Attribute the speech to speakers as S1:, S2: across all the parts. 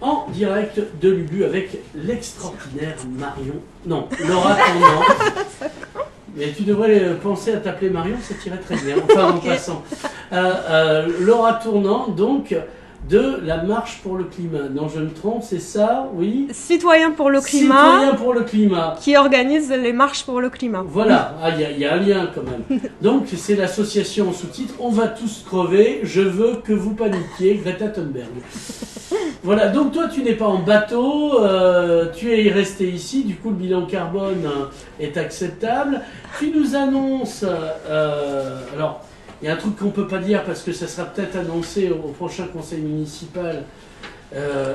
S1: en direct de Lubu avec l'extraordinaire Marion. Non, Laura Tournant. Mais tu devrais penser à t'appeler Marion, ça t'irait très bien. Enfin, en passant. Laura Tournant, donc, de la Marche pour le climat. Non, je me trompe, c'est ça, oui?
S2: Citoyens pour le climat.
S1: Citoyens pour le climat.
S2: Qui organise les marches pour le climat.
S1: Voilà, il y a un lien quand même. Donc, c'est l'association en sous-titre « On va tous crever, je veux que vous paniquiez, Greta Thunberg ». Voilà, donc toi, tu n'es pas en bateau, tu es resté ici, du coup, le bilan carbone est acceptable. Tu nous annonces... alors, il y a un truc qu'on ne peut pas dire parce que ça sera peut-être annoncé au prochain conseil municipal.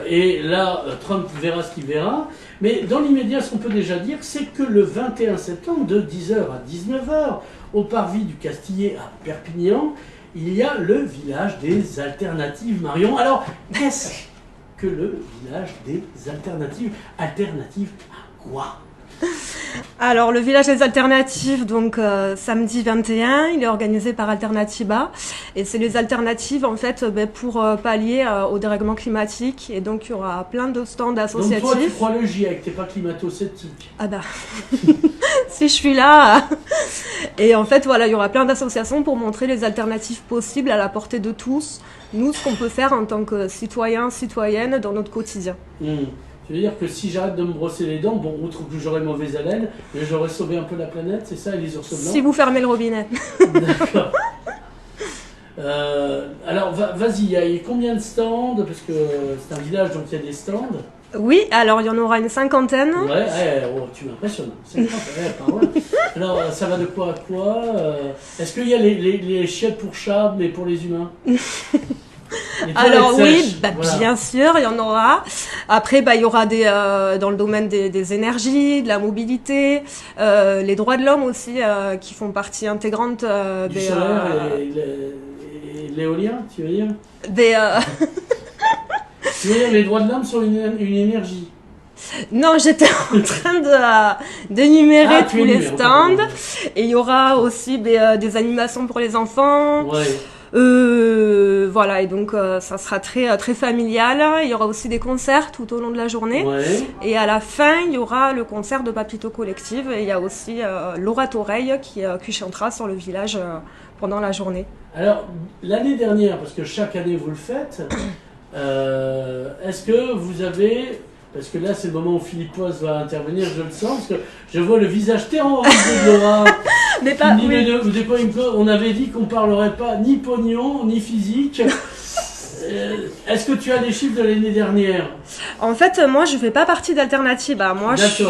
S1: Et là, Trump verra ce qu'il verra. Mais dans l'immédiat, ce qu'on peut déjà dire, c'est que le 21 septembre, de 10h à 19h, au parvis du Castillet à Perpignan, il y a le village des alternatives, Marion. Alors, qu'est-ce que le village des alternatives? Alternatives à quoi?
S2: Alors, le village des alternatives, donc samedi 21, il est organisé par Alternatiba. Et c'est les alternatives, en fait, pour pallier au dérèglement climatique. Et donc, il y aura plein de stands associatifs.
S1: Donc, toi, tu crois le GIEC, t'es pas climato-sceptique?
S2: Ah bah, si je suis là. Et en fait, voilà, il y aura plein d'associations pour montrer les alternatives possibles à la portée de tous. Nous, ce qu'on peut faire en tant que citoyens, citoyennes dans notre quotidien.
S1: Tu veux dire que si j'arrête de me brosser les dents, bon, outre que j'aurai mauvaise haleine, mais j'aurais sauvé un peu la planète, c'est ça, et les ours blancs?
S2: Si vous fermez le robinet.
S1: D'accord. Alors, vas-y, il y a combien de stands? Parce que c'est un village, donc il y a des stands.
S2: Oui, alors il y en aura une cinquantaine.
S1: Ouais, oh, tu m'impressionnes. 50, par là. Alors, ça va de quoi à quoi? Est-ce qu'il y a les chiottes pour chats, mais pour les humains?
S2: Alors oui,
S1: voilà.
S2: Bien sûr, il y en aura. Après, il y aura dans le domaine des énergies, de la mobilité, les droits de l'homme aussi, qui font partie intégrante
S1: du solaire et l'éolien, tu veux dire? Tu veux dire les droits de l'homme sont une énergie?
S2: Non, j'étais en train d'énumérer tous les stands. Et il y aura aussi des animations pour les enfants.
S1: Ouais.
S2: Voilà, et donc ça sera très, très familial. Il y aura aussi des concerts tout au long de la journée.
S1: Ouais.
S2: Et à la fin, il y aura le concert de Papito Collective. Et il y a aussi Laura Toreille qui chantera sur le village pendant la journée.
S1: Alors, l'année dernière, parce que chaque année vous le faites, est-ce que vous avez... Parce que là, c'est le moment où Philippe Poisse va intervenir, je le sens, parce que je vois le visage terrorisé de Laura.
S2: Mais pas,
S1: on avait dit qu'on ne parlerait pas ni pognon, ni physique. Est-ce que tu as des chiffres de l'année dernière?
S2: En fait, moi, je ne fais pas partie d'Alternative. Moi, je suis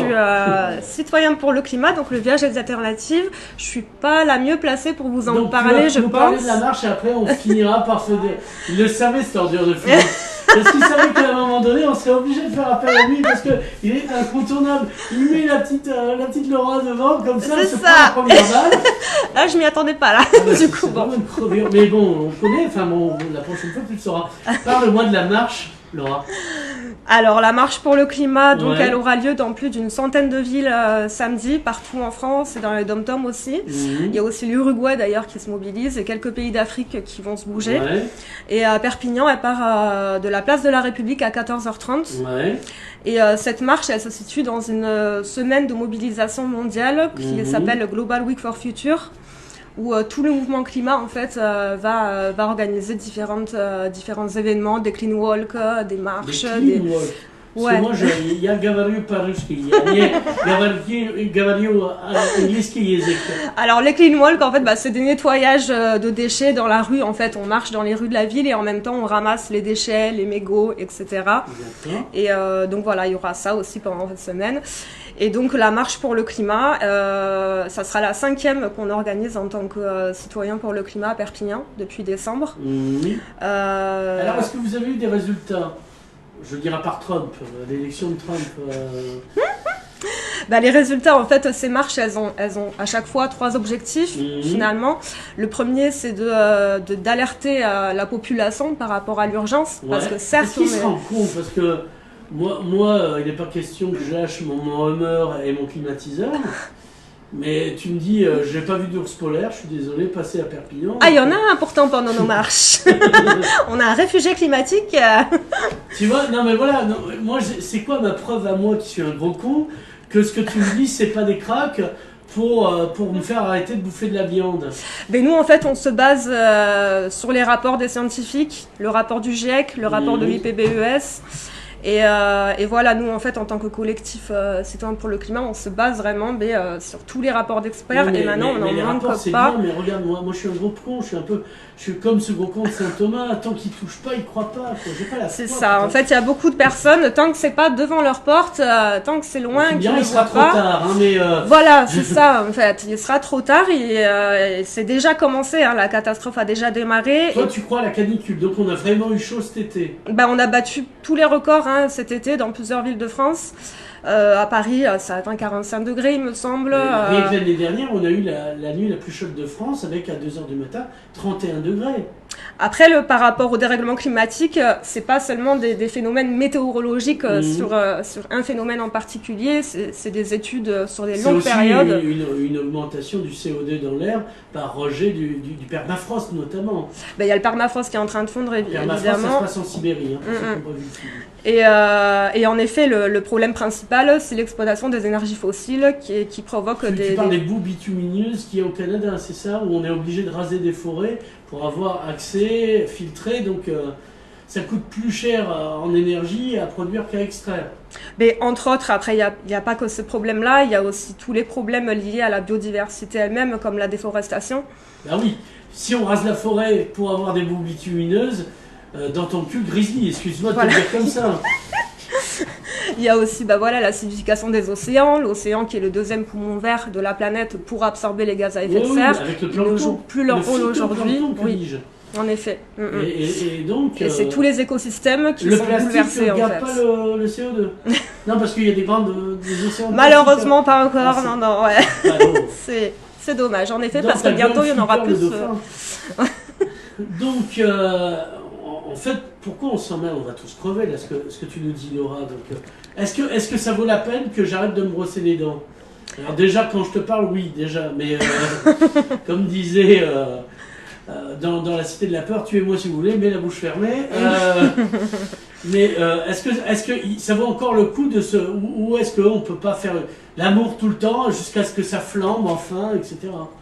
S2: citoyen pour le climat, donc le village des alternatives. Je ne suis pas la mieux placée pour vous en parler, je pense.
S1: On va parler de la marche et après, on finira par se dire... Il le savait, cette ordure de Philippe. Parce qu'il savait qu'à un moment donné, on serait obligé de faire appel à lui parce qu'il est incontournable. Il met la petite Laura devant, comme ça, c'est pas la première balle.
S2: Là, je m'y attendais pas, là. Du coup, bon.
S1: Mais bon, on connaît, la prochaine fois, tu le sauras. Parle-moi de la marche, Laura.
S2: Alors, la marche pour le climat, donc elle aura lieu dans plus d'une centaine de villes samedi, partout en France et dans les dom-toms aussi. Il y a aussi l'Uruguay d'ailleurs qui se mobilise et quelques pays d'Afrique qui vont se bouger. Et à Perpignan, elle part de la place de la République à 14h30. Et cette marche, elle se situe dans une semaine de mobilisation mondiale qui s'appelle Global Week for Future, où tout le mouvement climat en fait va organiser différents événements, des clean walk, des marches,
S1: Parce que moi, il y a Gavario Paruski, il y a Gavario Angliski Jezek.
S2: Alors les clean walk, en fait, c'est des nettoyages de déchets dans la rue. En fait, on marche dans les rues de la ville et en même temps, on ramasse les déchets, les mégots, etc. Et donc voilà, il y aura ça aussi pendant cette semaine. Et donc la marche pour le climat, ça sera la 5e qu'on organise en tant que citoyen pour le climat à Perpignan depuis décembre.
S1: Alors, est-ce que vous avez eu des résultats? Je dirais par Trump, l'élection de Trump.
S2: Les résultats, en fait, ces marches, elles ont à chaque fois 3 objectifs, finalement. Le premier, c'est d'alerter la population par rapport à l'urgence. Parce que certes,
S1: est-ce qu'ils se rendent compte? Parce que moi il n'est pas question que je lâche mon Hummer et mon climatiseur. Mais tu me dis, j'ai pas vu d'ours polaire, je suis désolé, passer à Perpignan.
S2: Ah, il y en a un pourtant pendant nos marches. On a un réfugié climatique.
S1: Tu vois, non mais voilà, non, moi c'est quoi ma preuve à moi qui suis un gros con, que ce que tu me dis c'est pas des cracks pour me faire arrêter de bouffer de la viande.
S2: Mais nous, en fait, on se base sur les rapports des scientifiques, le rapport du GIEC, le rapport de l'IPBES. Et voilà, nous, en fait, en tant que collectif citoyen pour le climat, on se base vraiment sur tous les rapports d'experts.
S1: Oui,
S2: et maintenant, on
S1: les
S2: n'en manque
S1: rapports, c'est
S2: pas.
S1: bien, mais regarde, moi je suis un gros con, je suis comme ce gros con de Saint-Thomas, tant qu'il touche pas, il croit pas. J'ai pas la foi.
S2: C'est ça. En fait, il y a beaucoup de personnes, tant que c'est pas devant leur porte, tant que c'est loin, qu'ils ne
S1: il sera
S2: voient
S1: trop
S2: pas.
S1: tard, hein, mais
S2: Voilà, c'est ça. En fait, il sera trop tard. Et c'est déjà commencé. Hein, la catastrophe a déjà démarré.
S1: Toi, tu crois à la canicule, donc on a vraiment eu chaud cet été.
S2: On a battu tous les records cet été dans plusieurs villes de France. À Paris, ça atteint 45 degrés, il me semble.
S1: Et l'année dernière, on a eu la nuit la plus chaude de France avec à 2h du matin 31 degrés.
S2: Après, par rapport au dérèglement climatique, c'est pas seulement des phénomènes météorologiques sur un phénomène en particulier, c'est des études sur des longues périodes.
S1: C'est aussi une augmentation du CO2 dans l'air par rejet du permafrost notamment.
S2: Il y a le permafrost qui est en train de fondre, évidemment.
S1: Ça se passe en Sibérie, hein, pour ceux qui n'ont pas vu le film.
S2: Et en effet, le problème principal, c'est l'exploitation des énergies fossiles qui provoque
S1: Tu parles des boues bitumineuses qu'il y a au Canada, c'est ça? Où on est obligé de raser des forêts pour avoir accès, filtré, donc ça coûte plus cher en énergie à produire qu'à extraire.
S2: Mais entre autres, après, il n'y a pas que ce problème-là, il y a aussi tous les problèmes liés à la biodiversité elle-même, comme la déforestation.
S1: Ben oui, si on rase la forêt pour avoir des boues bitumineuses, dans ton cul, grizzly, excuse-moi de te dire comme ça.
S2: Il y a aussi l'acidification des océans, l'océan qui est le deuxième poumon vert de la planète pour absorber les gaz à effet de serre.
S1: Avec le
S2: Ils ne jouent plus leur rôle aujourd'hui.
S1: Oui,
S2: en effet.
S1: Et donc,
S2: c'est tous les écosystèmes qui sont bouleversés
S1: en fait. Le plastique ne garde pas le CO2. Non, parce qu'il y a des océans.
S2: Malheureusement, pas encore. Non, ouais.
S1: Bah,
S2: c'est dommage, en effet, parce que bientôt il y en aura plus.
S1: Donc, en fait, pourquoi on s'en mêle? On va tous crever, là, ce que tu nous dis, Laura. Donc, est-ce que ça vaut la peine que j'arrête de me brosser les dents? Alors déjà, quand je te parle, oui, déjà. Mais comme disait dans La Cité de la Peur, tuez-moi si vous voulez, mais la bouche fermée. Mais est-ce que ça vaut encore le coup de ou est-ce qu'on ne peut pas faire l'amour tout le temps jusqu'à ce que ça flambe enfin, etc.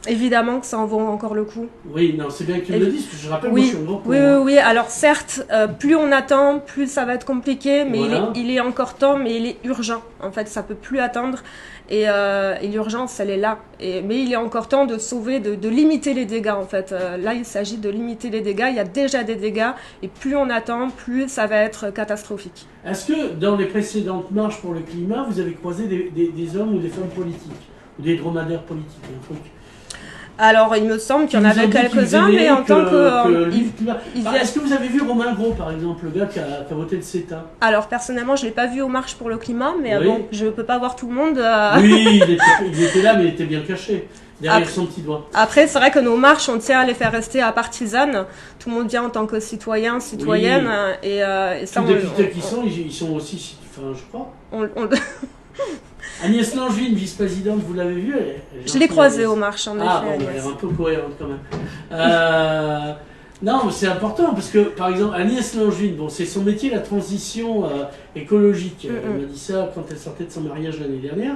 S2: Évidemment que ça en vaut encore le coup.
S1: Oui, non, c'est bien que tu me le dises, parce que je rappelle,
S2: oui,
S1: moi je suis un gros con.
S2: Oui, alors certes, plus on attend, plus ça va être compliqué, mais il est encore temps, mais il est urgent. En fait, ça peut plus attendre. Et l'urgence, elle est là. Mais il est encore temps de sauver, de limiter les dégâts, en fait. Là, il s'agit de limiter les dégâts. Il y a déjà des dégâts. Et plus on attend, plus ça va être catastrophique.
S1: Est-ce que dans les précédentes marches pour le climat, vous avez croisé des hommes ou des femmes politiques? Ou des dromadaires politiques, un truc?
S2: Alors, il me semble qu'il y en avait quelques-uns, mais en tant que...
S1: Est-ce que vous avez vu Romain Gros, par exemple, le gars qui a voté le CETA?
S2: Alors, personnellement, je ne l'ai pas vu aux marches pour le climat, mais bon, je ne peux pas voir tout le monde.
S1: Oui, il était là, mais il était bien caché, derrière son petit doigt.
S2: Après, c'est vrai que nos marches, on tient à les faire rester à partisanes. Tout le monde vient en tant que citoyen, citoyenne. Oui. Et ça,
S1: les députés ils sont aussi, enfin, je crois. Agnès Langevin, vice-présidente, vous l'avez vue?
S2: Je l'ai croisée aux marches, en effet.
S1: Ah, bon, elle est un peu cohérente quand même. Non, c'est important parce que, par exemple, Agnès Langevin, bon, c'est son métier, la transition écologique. Elle m'a dit ça quand elle sortait de son mariage l'année dernière.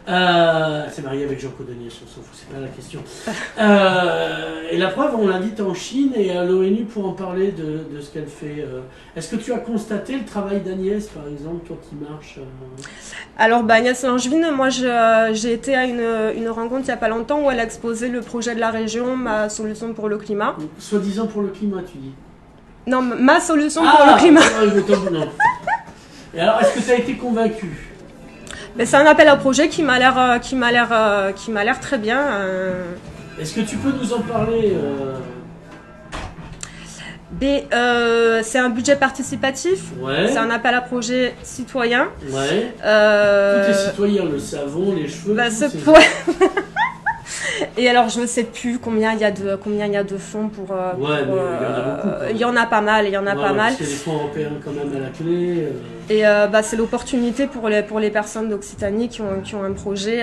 S1: Elle s'est mariée avec Jean Codonier, on s'en fout, c'est pas la question. Et la preuve, on l'invite en Chine et à l'ONU pour en parler de ce qu'elle fait. Est-ce que tu as constaté le travail d'Agnès, par exemple, quand il marche
S2: Alors, Agnès Langevin, moi j'ai été à une rencontre il n'y a pas longtemps où elle a exposé le projet de la région, ma solution pour le climat.
S1: Soi-disant pour le climat, tu dis?
S2: Non, ma solution pour le climat.
S1: Non. Et alors, est-ce que tu as été convaincu?
S2: Mais c'est un appel à projet qui m'a l'air très bien.
S1: Est-ce que tu peux nous en parler
S2: c'est un budget participatif.
S1: Ouais.
S2: C'est un appel à projet citoyen.
S1: Ouais. Tous les citoyens, le savon, les cheveux.
S2: Et alors, je ne sais plus combien il y a de fonds pour.
S1: Ouais, mais il y en a beaucoup.
S2: Il y en a pas mal, il y en a pas mal.
S1: C'est des fonds européens quand même à la clé.
S2: Et c'est l'opportunité pour les personnes d'Occitanie qui ont un projet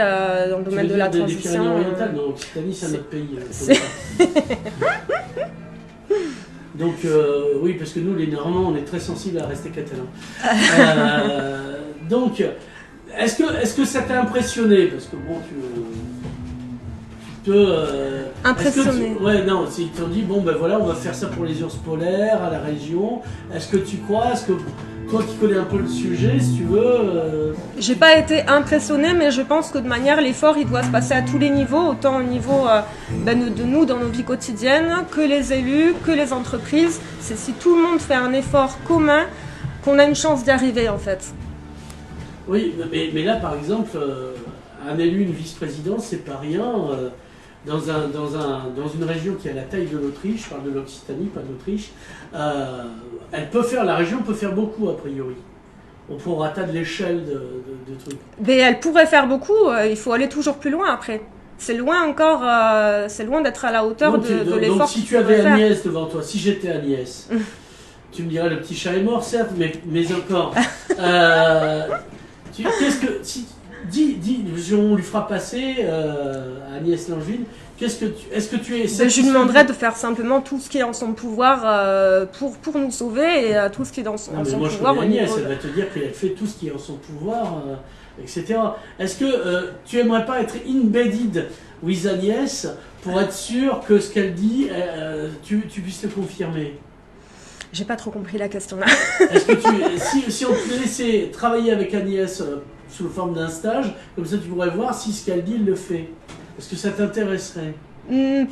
S2: dans le domaine de la transition.
S1: Des Pyrénées-Orientales, non, Occitanie, c'est un autre pays. Donc, oui, parce que nous, les Normands, on est très sensibles à rester catalans. Donc, est-ce que ça t'a impressionné? Parce que bon, tu peux...
S2: Impressionné.
S1: Ouais, non, ils t'ont dit, bon, ben voilà, on va faire ça pour les ours polaires, à la région. Est-ce que tu crois? Est-ce que toi qui connais un peu le sujet, si tu veux...
S2: J'ai pas été impressionnée, mais je pense que de manière, l'effort, il doit se passer à tous les niveaux, autant au niveau de nous dans nos vies quotidiennes, que les élus, que les entreprises. C'est si tout le monde fait un effort commun qu'on a une chance d'y arriver, en fait.
S1: Oui, mais là, par exemple, un élu, une vice-présidence, c'est pas rien. Dans une région qui a la taille de l'Autriche, je parle de l'Occitanie, pas de l'Autriche, la région peut faire beaucoup, a priori. On pourra atteindre l'échelle de trucs.
S2: Mais elle pourrait faire beaucoup, il faut aller toujours plus loin après. C'est loin encore, c'est loin d'être à la hauteur de l'effort.
S1: Donc si tu avais Agnès devant toi, si j'étais Agnès, tu me dirais le petit chat est mort, certes, mais encore. On lui fera passer à Agnès Langevin. Est-ce que tu es
S2: je lui demanderais de faire simplement tout ce qui est en son pouvoir pour nous sauver et tout ce qui est dans son pouvoir.
S1: Je Agnès, elle va te dire qu'elle fait tout ce qui est en son pouvoir, etc. Est-ce que tu aimerais pas être embedded with Agnès pour être sûr que ce qu'elle dit, tu puisses le confirmer?
S2: J'ai pas trop compris la question là.
S1: Est-ce que si on te laissait travailler avec Agnès sous la forme d'un stage, comme ça tu pourrais voir si ce qu'elle dit, elle le fait. Est-ce que ça t'intéresserait?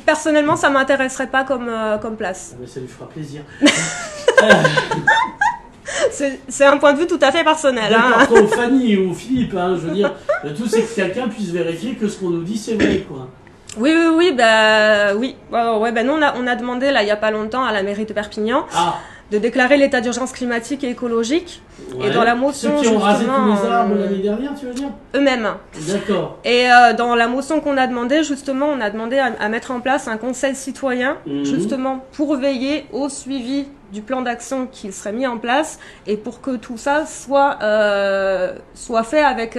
S2: Personnellement, ça m'intéresserait pas comme place.
S1: Ah, mais ça lui fera plaisir.
S2: C'est un point de vue tout à fait personnel.
S1: D'accord, Fanny ou Philippe, je veux dire, le tout c'est que quelqu'un puisse vérifier que ce qu'on nous dit c'est vrai, quoi.
S2: Oui. Nous on a demandé là il y a pas longtemps à la mairie de Perpignan de déclarer l'état d'urgence climatique et écologique. Ouais. Et dans la motion,
S1: ceux qui ont rasé tous les arbres l'année dernière, tu veux dire?
S2: Eux-mêmes.
S1: D'accord.
S2: Et dans la motion qu'on a demandé, justement, on a demandé à mettre en place un conseil citoyen, justement, pour veiller au suivi du plan d'action qui serait mis en place et pour que tout ça soit fait avec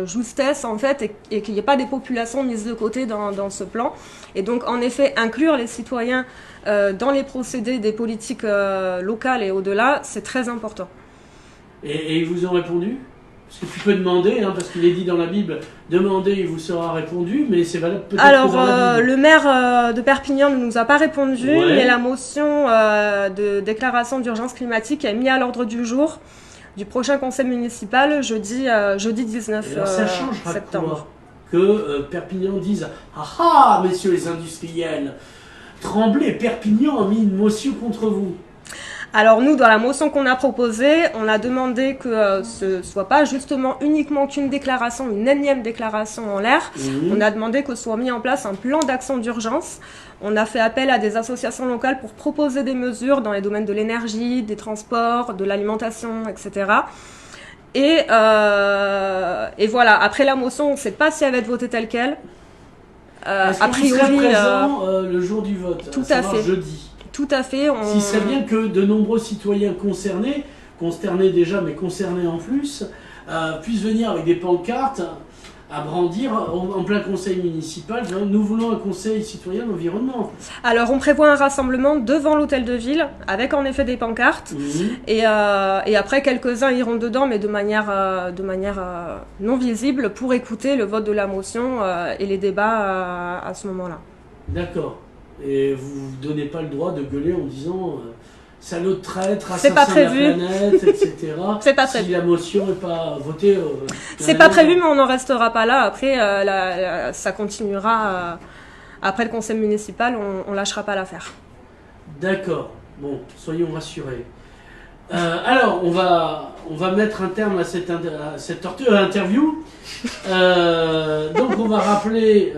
S2: justesse, en fait, et qu'il n'y ait pas des populations mises de côté dans ce plan. Et donc, en effet, inclure les citoyens dans les procédés des politiques locales et au-delà, c'est très important.
S1: Et ils vous ont répondu? Parce que tu peux demander, parce qu'il est dit dans la Bible, demandez, il vous sera répondu, mais c'est valable peut-être que dans la Bible.
S2: Le maire de Perpignan ne nous a pas répondu, mais la motion de déclaration d'urgence climatique est mise à l'ordre du jour du prochain conseil municipal jeudi 19
S1: alors, ça changera
S2: septembre.
S1: Quoi que Perpignan dise « Ah ah, messieurs les industriels, Tremblay et Perpignan ont mis une motion contre vous ».
S2: Alors nous, dans la motion qu'on a proposée, on a demandé que ce soit pas justement uniquement qu'une déclaration, une énième déclaration en l'air. On a demandé que soit mis en place un plan d'action d'urgence. On a fait appel à des associations locales pour proposer des mesures dans les domaines de l'énergie, des transports, de l'alimentation, etc. Et voilà, après la motion, on ne sait pas si elle va être votée telle qu'elle.
S1: A priori, vous serez présent le jour du vote,
S2: tout à fait.
S1: Jeudi.
S2: Tout à fait.
S1: Il serait bien que de nombreux citoyens concernés, consternés déjà, mais concernés en plus, puissent venir avec des pancartes à brandir en plein conseil municipal. Nous voulons un conseil citoyen d'environnement.
S2: Alors, on prévoit un rassemblement devant l'hôtel de ville, avec en effet des pancartes. Et après, quelques-uns iront dedans, mais de manière non visible, pour écouter le vote de la motion et les débats à ce moment-là.
S1: D'accord. Et vous ne donnez pas le droit de gueuler en disant salaud de traître,
S2: assassin
S1: de la planète, etc.
S2: C'est pas prévu.
S1: Si la motion n'est pas votée.
S2: C'est pas prévu, mais on n'en restera pas là. Après, ça continuera. Après le conseil municipal, on lâchera pas l'affaire. D'accord.
S1: Bon, soyons rassurés. Alors, on va mettre un terme à cette interview. Donc, on va rappeler.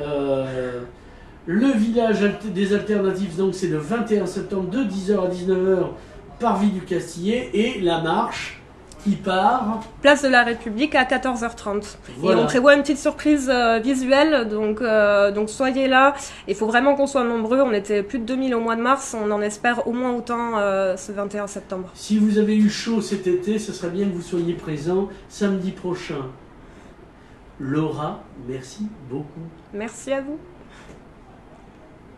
S1: Le village des alternatives, donc c'est le 21 septembre de 10h à 19h par Vie du Castillet, et la marche qui part
S2: Place de la République à 14h30.
S1: Voilà.
S2: Et on prévoit une petite surprise visuelle, donc soyez là. Il faut vraiment qu'on soit nombreux. On était plus de 2000 au mois de mars, on en espère au moins autant ce 21 septembre.
S1: Si vous avez eu chaud cet été, ce serait bien que vous soyez présents samedi prochain. Laura, merci beaucoup.
S2: Merci à vous.